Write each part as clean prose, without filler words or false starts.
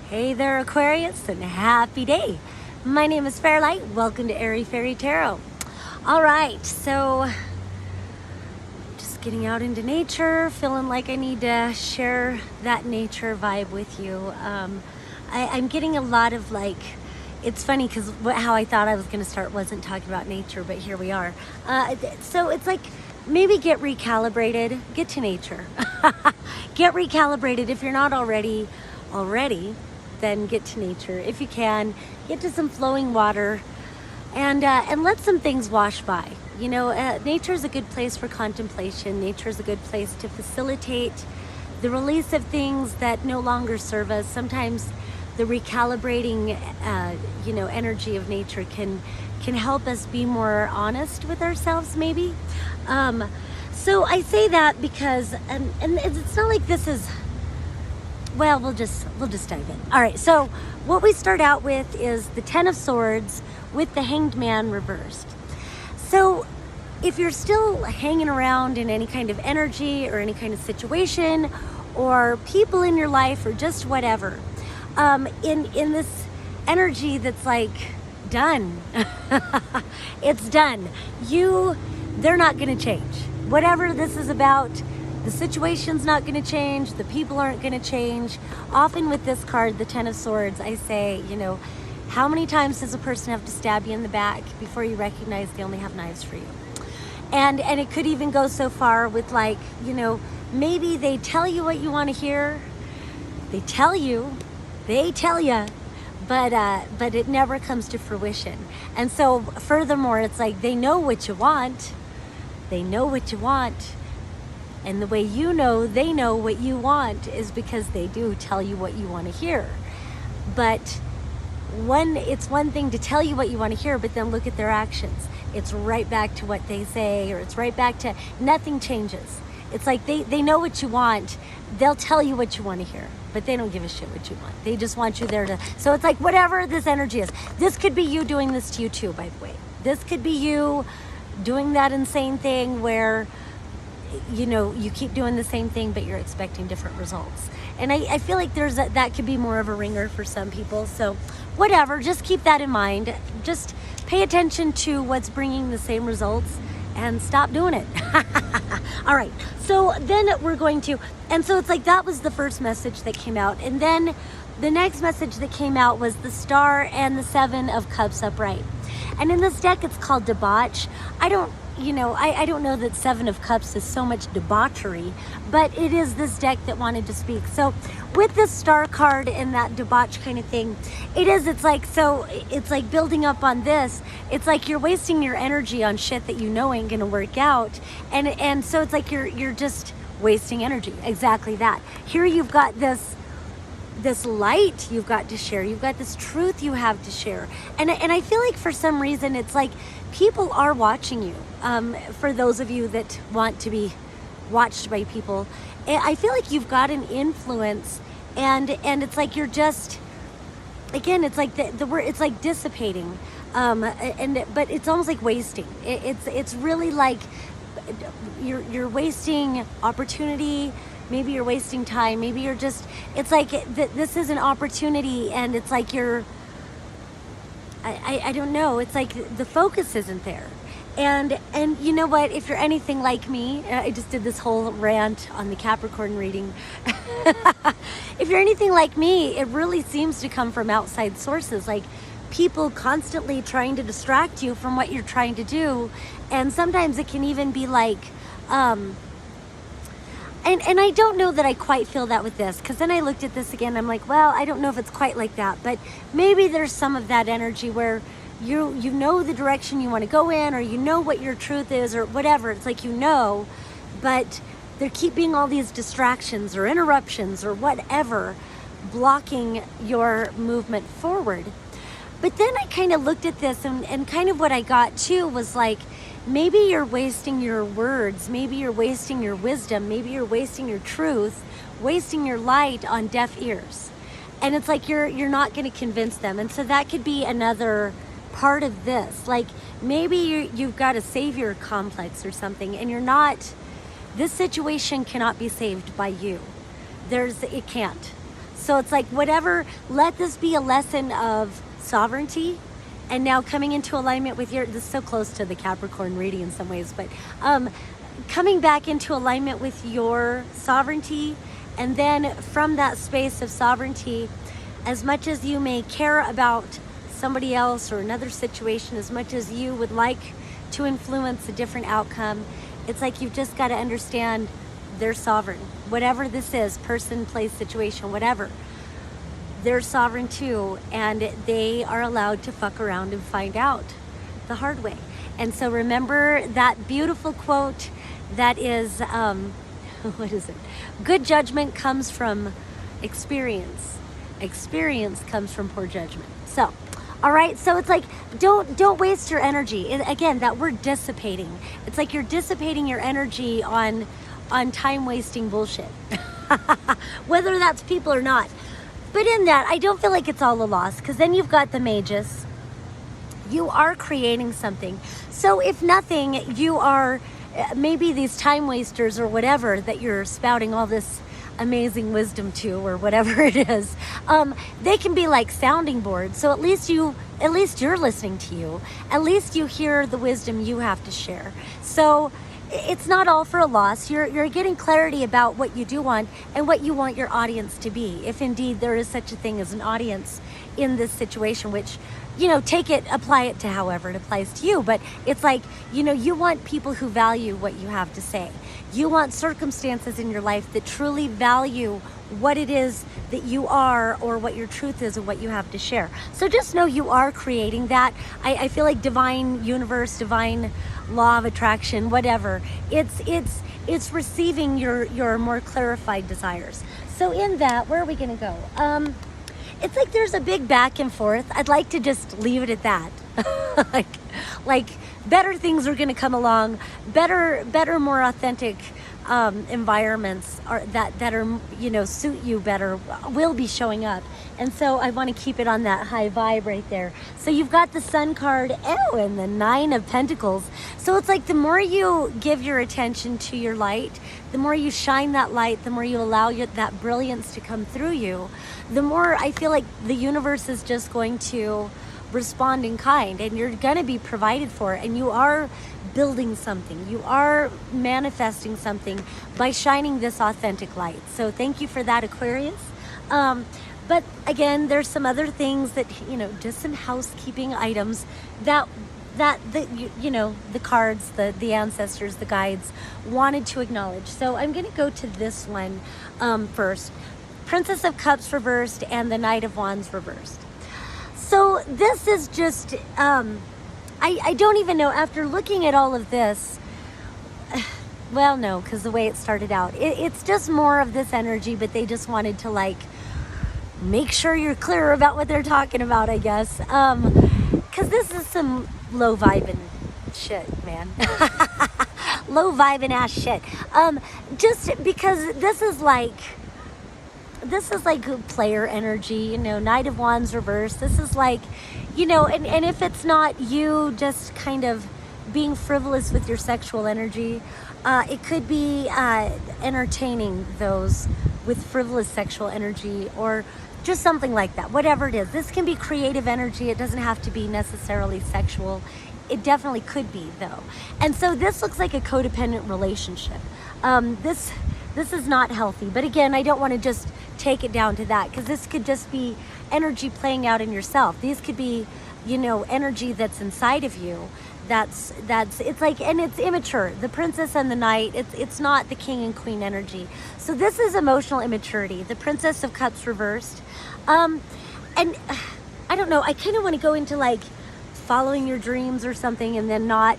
Hey there, Aquarius, and happy day. My name is Fairlight. Welcome to Airy Fairy Tarot. All right, so just getting out into nature, feeling like I need to share that nature vibe with you. I'm getting a lot of it's funny because how I thought I was going to start wasn't talking about nature, but here we are. So it's like maybe get recalibrated, get to nature. Get recalibrated if you're not already, then get to nature. If you can, get to some flowing water and let some things wash by. You know, nature is a good place for contemplation. Nature is a good place to facilitate the release of things that no longer serve us. Sometimes the recalibrating, energy of nature can help us be more honest with ourselves, maybe. So I say that because, and it's not like this is, well, we'll just dive in. All right, so what we start out with is the Ten of Swords with the Hanged Man reversed. So if you're still hanging around in any kind of energy or any kind of situation or people in your life or just whatever, in this energy that's like done, it's done. They're not going to change. Whatever this is about, the situation's not going to change. The people aren't going to change. Often with this card, the Ten of Swords, I say, how many times does a person have to stab you in the back before you recognize they only have knives for you? And it could even go so far with maybe they tell you what you want to hear. They tell you, but it never comes to fruition. And so furthermore, it's like they know what you want. And the way they know what you want is because they do tell you what you want to hear. But it's one thing to tell you what you want to hear, but then look at their actions. It's right back to what they say, or it's right back to nothing changes. It's like they know what you want. They'll tell you what you want to hear, but they don't give a shit what you want. They just want you there to, so it's like whatever this energy is. This could be you doing this to you too, by the way. This could be you doing that insane thing where you keep doing the same thing, but you're expecting different results. And I feel like that could be more of a ringer for some people. So whatever, just keep that in mind. Just pay attention to what's bringing the same results and stop doing it. All right, so then we're going to, and so it's like that was the first message that came out. And then the next message that came out was the Star and the Seven of Cups upright. And in this deck, it's called Debauch. I don't know that Seven of Cups is so much debauchery, but it is this deck that wanted to speak. So with this Star card and that debauch kind of thing, it's like building up on this. It's like you're wasting your energy on shit that ain't gonna work out. And so it's like you're just wasting energy. Exactly that. Here you've got this light you've got to share. You've got this truth you have to share. And I feel like for some reason it's like people are watching you. For those of you that want to be watched by people, I feel like you've got an influence, and it's like you're just, again, it's like the word, it's like dissipating, but it's almost like wasting. It's really like you're wasting opportunity. Maybe you're wasting time. Maybe you're just, it's like this is an opportunity, and it's like I don't know. It's like the focus isn't there. And you know what? If you're anything like me, I just did this whole rant on the Capricorn reading. If you're anything like me, it really seems to come from outside sources, like people constantly trying to distract you from what you're trying to do. And sometimes it can even be like, and I don't know that I quite feel that with this, because then I looked at this again, I'm like, well, I don't know if it's quite like that, but maybe there's some of that energy where you know the direction you want to go in, or you know what your truth is, or whatever. It's like but there keep being all these distractions or interruptions or whatever blocking your movement forward. But then I kind of looked at this, and kind of what I got too was like, maybe you're wasting your words, maybe you're wasting your wisdom, maybe you're wasting your truth, wasting your light on deaf ears. And it's like you're not going to convince them. And so that could be another part of this. Like maybe you've got a savior complex or something, and this situation cannot be saved by you. It can't. So it's like, whatever, let this be a lesson of sovereignty. And now coming into alignment with this is so close to the Capricorn reading in some ways, but coming back into alignment with your sovereignty. And then from that space of sovereignty, as much as you may care about somebody else or another situation, as much as you would like to influence a different outcome, it's like you've just got to understand they're sovereign. Whatever this is, person, place, situation, whatever, they're sovereign too, and they are allowed to fuck around and find out the hard way. And so remember that beautiful quote that is, what is it? Good judgment comes from experience. Experience comes from poor judgment. So, all right, so it's like, don't waste your energy. Again, that word dissipating. It's like you're dissipating your energy on time-wasting bullshit. Whether that's people or not. But in that, I don't feel like it's all a loss, because then you've got the mages. You are creating something. So if nothing, you are maybe these time wasters or whatever that you're spouting all this amazing wisdom to, or whatever it is. They can be like sounding boards. So at least you're listening to you. At least you hear the wisdom you have to share. So it's not all for a loss. You're getting clarity about what you do want and what you want your audience to be, if indeed there is such a thing as an audience in this situation, which, take it, apply it to however it applies to you. But it's like, you want people who value what you have to say. You want circumstances in your life that truly value what it is that you are, or what your truth is, and what you have to share. So just know you are creating that. I feel like divine universe, divine law of attraction, whatever, it's receiving your more clarified desires. So in that, where are we going to go? It's like there's a big back and forth. I'd like to just leave it at that. like better things are going to come along, better, more authentic environments that are suit you better will be showing up. And so I want to keep it on that high vibe right there. So you've got the Sun card, and the Nine of Pentacles. So it's like the more you give your attention to your light, the more you shine that light, the more you allow that brilliance to come through you, the more I feel like the universe is just going to respond in kind, and you're going to be provided for, and you are building something. You are manifesting something by shining this authentic light. So thank you for that, Aquarius. But again, there's some other things that, just some housekeeping items that the cards, the ancestors, the guides wanted to acknowledge. So I'm going to go to this one first. Princess of Cups reversed and the Knight of Wands reversed. So this is just, I don't even know, after looking at all of this, well, no, because the way it started out, it's just more of this energy, but they just wanted to make sure you're clear about what they're talking about, I guess. Because this is some low vibing shit, man. Low vibing ass shit. Just because this is like player energy, Knight of Wands reversed. This is like, and if it's not you just kind of being frivolous with your sexual energy, it could be entertaining those with frivolous sexual energy, or just something like that, whatever it is. This can be creative energy. It doesn't have to be necessarily sexual. It definitely could be, though. And so this looks like a codependent relationship. This is not healthy. But again, I don't want to just take it down to that, because this could just be energy playing out in yourself. These could be, energy that's inside of you. It's like, and it's immature. The princess and the knight, it's not the king and queen energy. So this is emotional immaturity. The Princess of Cups reversed. And I don't know, I kind of want to go into following your dreams or something, and then not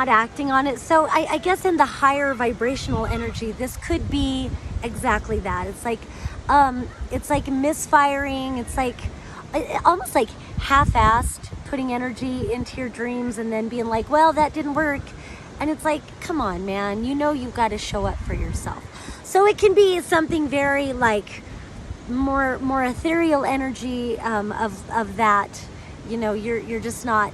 acting on it. So I guess in the higher vibrational energy, this could be exactly that. It's like misfiring. It's like almost like half-assed putting energy into your dreams and then being like, well, that didn't work. And it's like, come on, man, you've got to show up for yourself. So it can be something very more ethereal energy of that. You're just not,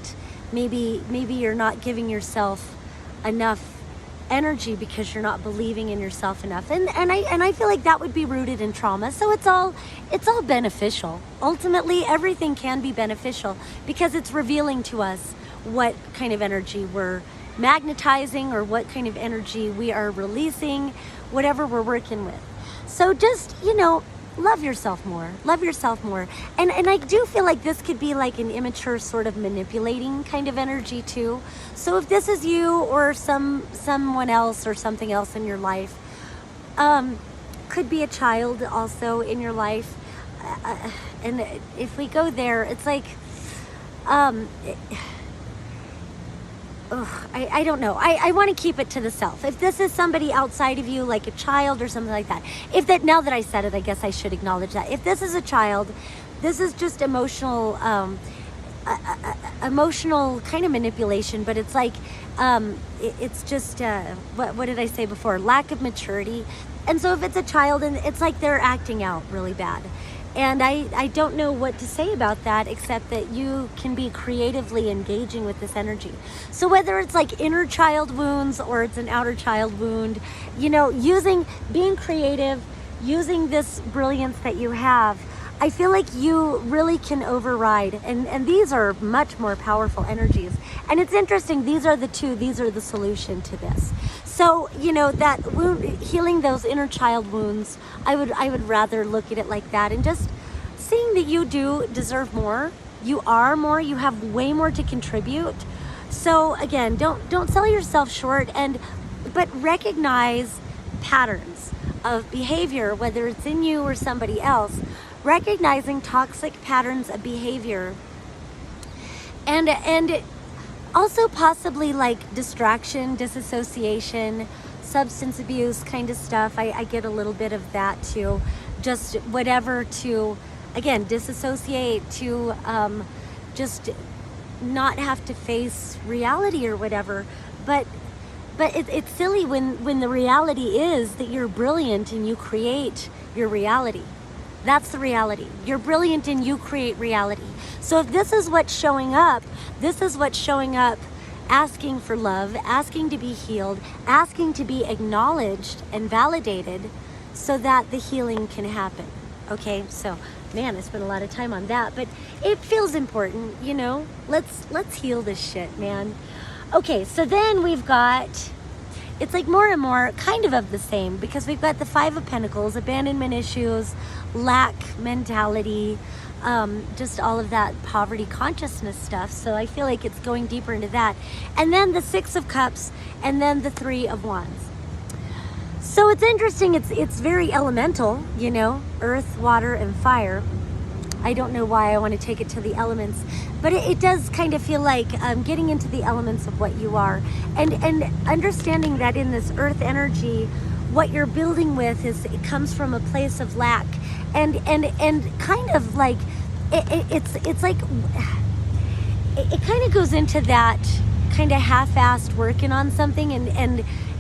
maybe you're not giving yourself enough energy because you're not believing in yourself enough. And I feel like that would be rooted in trauma. So it's all beneficial. Ultimately, everything can be beneficial because it's revealing to us what kind of energy we're magnetizing or what kind of energy we are releasing, whatever we're working with. So just, love yourself more. Love yourself more. And I do feel like this could be like an immature sort of manipulating kind of energy too. So if this is you or someone else or something else in your life, could be a child also in your life. And if we go there, it's like, I don't know. I want to keep it to the self. If this is somebody outside of you, like a child or something like that, now that I said it, I guess I should acknowledge that. If this is a child, this is just emotional kind of manipulation, but it's like, it's just, what did I say before? Lack of maturity. And so if it's a child, and it's like they're acting out really bad. And I don't know what to say about that, except that you can be creatively engaging with this energy. So whether it's like inner child wounds or it's an outer child wound, being creative, using this brilliance that you have, I feel like you really can override. And these are much more powerful energies. And it's interesting, these are the solution to this. So, that wound, healing those inner child wounds, I would rather look at it like that, and just seeing that you do deserve more. You are more, you have way more to contribute. So again, don't sell yourself short, but recognize patterns of behavior, whether it's in you or somebody else, recognizing toxic patterns of behavior, and also possibly like distraction, disassociation, substance abuse kind of stuff. I get a little bit of that too. Just whatever to, again, disassociate, to just not have to face reality or whatever. But it's silly when the reality is that you're brilliant and you create your reality. That's the reality. You're brilliant and you create reality. So if this is what's showing up, asking for love, asking to be healed, asking to be acknowledged and validated so that the healing can happen. Okay, so man, I spent a lot of time on that, but it feels important, let's heal this shit, man. Okay, so then we've got, it's like more and more kind of the same, because we've got the Five of Pentacles, abandonment issues, lack mentality, just all of that poverty consciousness stuff. So I feel like it's going deeper into that. And then the Six of Cups, and then the Three of Wands. So it's interesting, it's very elemental, earth, water, and fire. I don't know why I want to take it to the elements, but it does kind of feel like getting into the elements of what you are, and understanding that in this earth energy, what you're building with it comes from a place of lack, and kind of like it's like it kind of goes into that kind of half-assed working on something,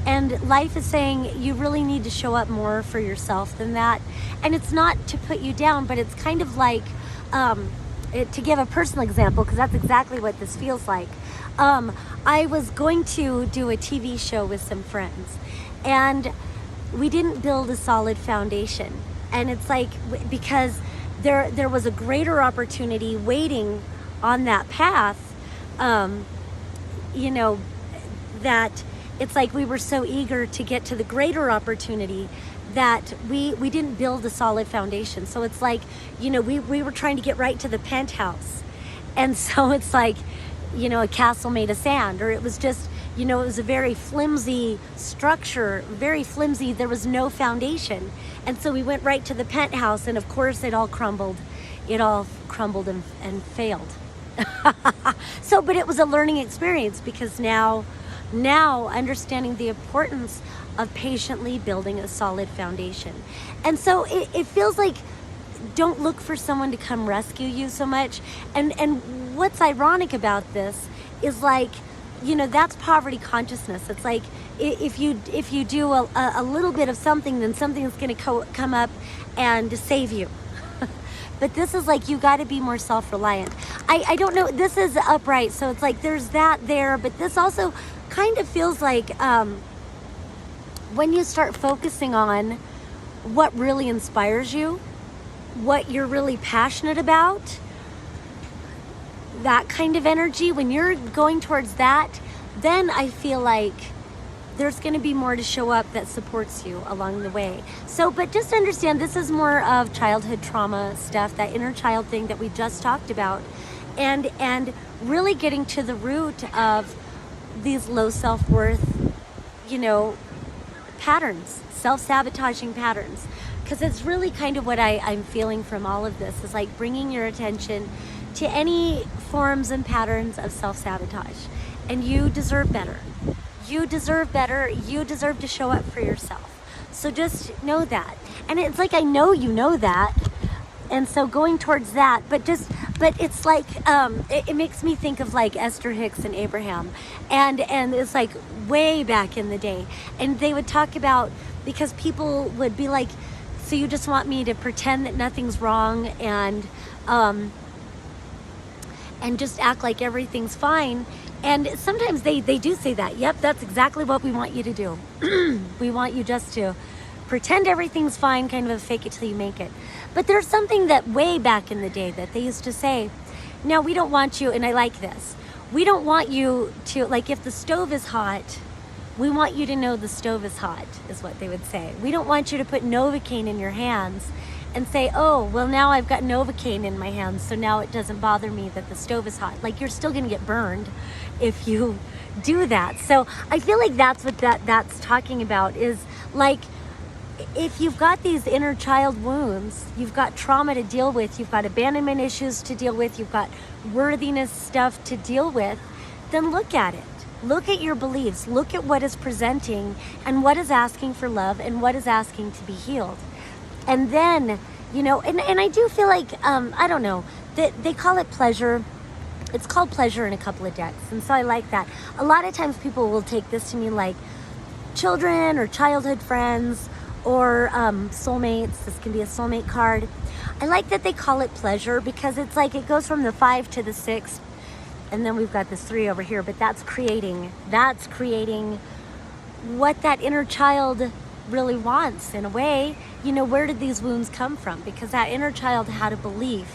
and life is saying you really need to show up more for yourself than that. And it's not to put you down, but it's kind of like, to give a personal example, because that's exactly what this feels like. I was going to do a TV show with some friends, and we didn't build a solid foundation. And it's like, because there was a greater opportunity waiting on that path, that it's like we were so eager to get to the greater opportunity that we didn't build a solid foundation. So it's like, we were trying to get right to the penthouse. And so it's like, a castle made of sand, or it was just, it was a very flimsy structure, very flimsy. There was no foundation. And so we went right to the penthouse, and of course it all crumbled. It all crumbled and failed. So, but it was a learning experience, because now understanding the importance of patiently building a solid foundation. And so it feels like, don't look for someone to come rescue you so much. And what's ironic about this is like, that's poverty consciousness. It's like, if you do a little bit of something, then something is going to come up and save you. But this is like, you got to be more self-reliant. I don't know, this is upright, so it's like there's that there, but this also kind of feels like when you start focusing on what really inspires you, what you're really passionate about, that kind of energy, when you're going towards that, then I feel like there's going to be more to show up that supports you along the way. So, but just understand, this is more of childhood trauma stuff, that inner child thing that we just talked about, and really getting to the root of these low self-worth, patterns, self-sabotaging patterns. Because it's really kind of what I'm feeling from all of this, is like bringing your attention to any forms and patterns of self-sabotage. And you deserve better. You deserve better. You deserve to show up for yourself. So just know that. And it's like, I know you know that. And so going towards that, but it's like, it makes me think of like Esther Hicks and Abraham. And it's like way back in the day. And they would talk about, because people would be like, so you just want me to pretend that nothing's wrong and just act like everything's fine. And sometimes they do say that. Yep, that's exactly what we want you to do. We want you just to pretend everything's fine, kind of a fake it till you make it. But there's something that way back in the day that they used to say, now we don't want you, and I like this, we don't want you to, like if the stove is hot, we want you to know the stove is hot, is what they would say. We don't want you to put Novocaine in your hands and say, oh, well now I've got Novocaine in my hands, so now it doesn't bother me that the stove is hot. Like, you're still gonna get burned if you do that. So I feel like that's what that's talking about, is like, if you've got these inner child wounds, you've got trauma to deal with, you've got abandonment issues to deal with, you've got worthiness stuff to deal with, then look at it. Look at your beliefs. Look at what is presenting and what is asking for love and what is asking to be healed. And then, and I do feel like, I don't know, that they call it pleasure. It's called pleasure in a couple of decks. And so I like that. A lot of times people will take this to mean like children or childhood friends or soulmates. This can be a soulmate card. I like that they call it pleasure, because it's like it goes from the 5 to the 6, and then we've got this 3 over here, but that's creating what that inner child really wants in a way. Where did these wounds come from? Because that inner child had a belief,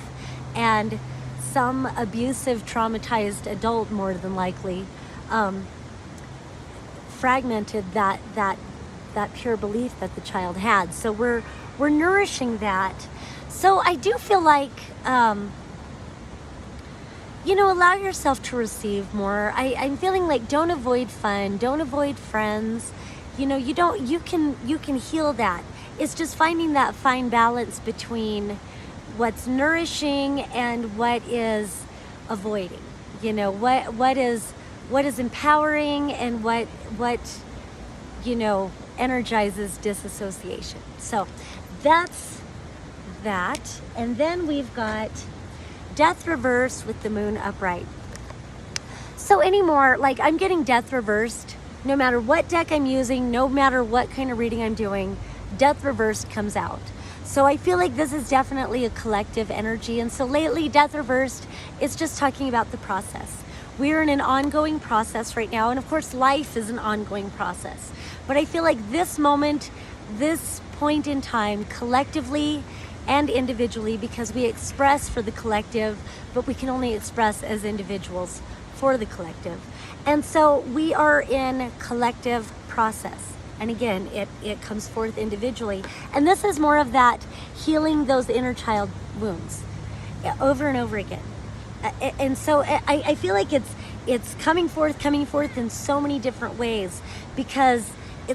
and some abusive, traumatized adult, more than likely, fragmented that pure belief that the child had. So we're nourishing that. So I do feel like, allow yourself to receive more. I'm feeling like, don't avoid fun, don't avoid friends. You can heal that. It's just finding that fine balance between what's nourishing and what is avoiding. What is empowering and what energizes disassociation. So that's that. And then we've got death reversed with the moon upright. So anymore, like, I'm getting death reversed no matter what deck I'm using, no matter what kind of reading I'm doing, death reversed comes out. So I feel like this is definitely a collective energy. And so lately, death reversed, it's just talking about the process. We're in an ongoing process right now. And of course, life is an ongoing process. But I feel like this moment, this point in time, collectively and individually, because we express for the collective, but we can only express as individuals for the collective. And so we are in collective process. And again, it comes forth individually. And this is more of that healing those inner child wounds over and over again. And so I feel like it's coming forth in so many different ways, because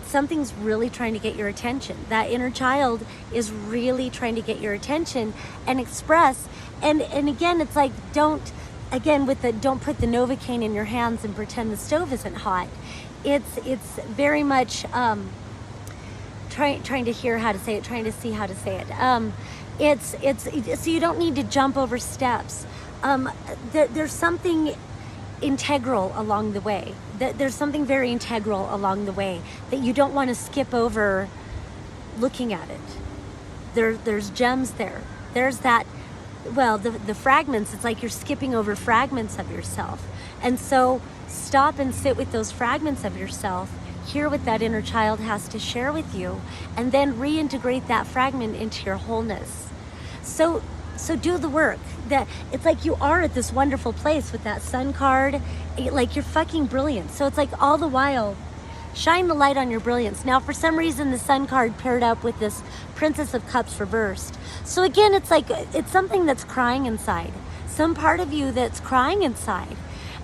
something's really trying to get your attention. That inner child is really trying to get your attention and express. And again, it's like, don't put the Novocaine in your hands and pretend the stove isn't hot. It's very much trying to hear how to say it, trying to see how to say it. It's so you don't need to jump over steps. There's something integral along the way. There's something very integral along the way that you don't want to skip over looking at it. There's gems there. There's that, the fragments, it's like you're skipping over fragments of yourself. And so stop and sit with those fragments of yourself, hear what that inner child has to share with you, and then reintegrate that fragment into your wholeness. So do the work. That it's like you are at this wonderful place with that sun card, like you're fucking brilliant. So it's like all the while, shine the light on your brilliance. Now, for some reason, the sun card paired up with this Princess of Cups reversed. So again, it's like, it's something that's crying inside. Some part of you that's crying inside.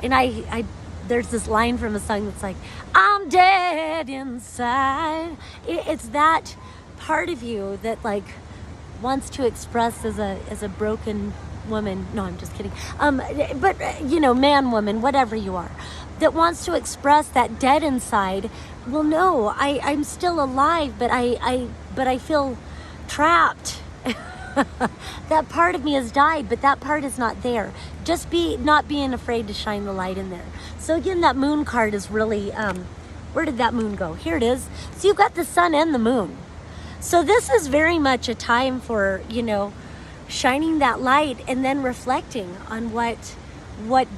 And I there's this line from a song that's like, I'm dead inside. It's that part of you that like wants to express as a broken woman. No, I'm just kidding. But you know, man, woman, whatever you are, that wants to express that dead inside. Well, no, I'm still alive, but I feel trapped. That part of me has died, but that part is not there. Just not being afraid to shine the light in there. So again, that moon card is really, where did that moon go? Here it is. So you've got the sun and the moon. So this is very much a time for, you know, shining that light and then reflecting on what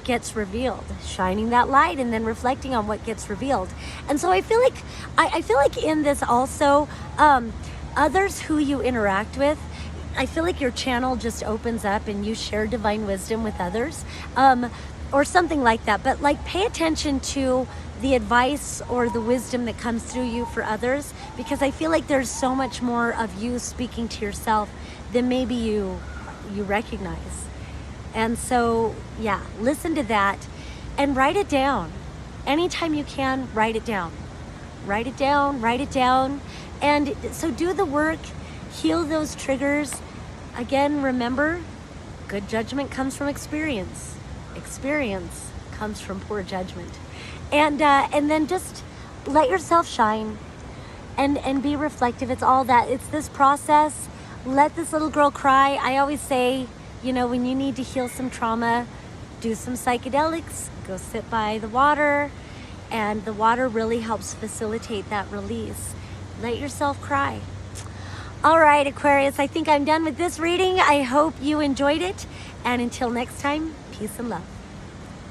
gets revealed. Shining that light and then reflecting on what gets revealed. And so I feel like, I feel like in this also, others who you interact with, I feel like your channel just opens up and you share divine wisdom with others, or something like that. But like, pay attention to the advice or the wisdom that comes through you for others, because I feel like there's so much more of you speaking to yourself than maybe you recognize. And so, yeah, listen to that and write it down. Anytime you can, write it down. Write it down, write it down. And so do the work, heal those triggers. Again, remember, good judgment comes from experience. Experience comes from poor judgment. And then just let yourself shine and be reflective. It's all that. It's this process. Let this little girl cry. I always say, you know, when you need to heal some trauma, do some psychedelics, go sit by the water, and the water really helps facilitate that release. Let yourself cry. All right, Aquarius, I think I'm done with this reading. I hope you enjoyed it. And until next time, peace and love.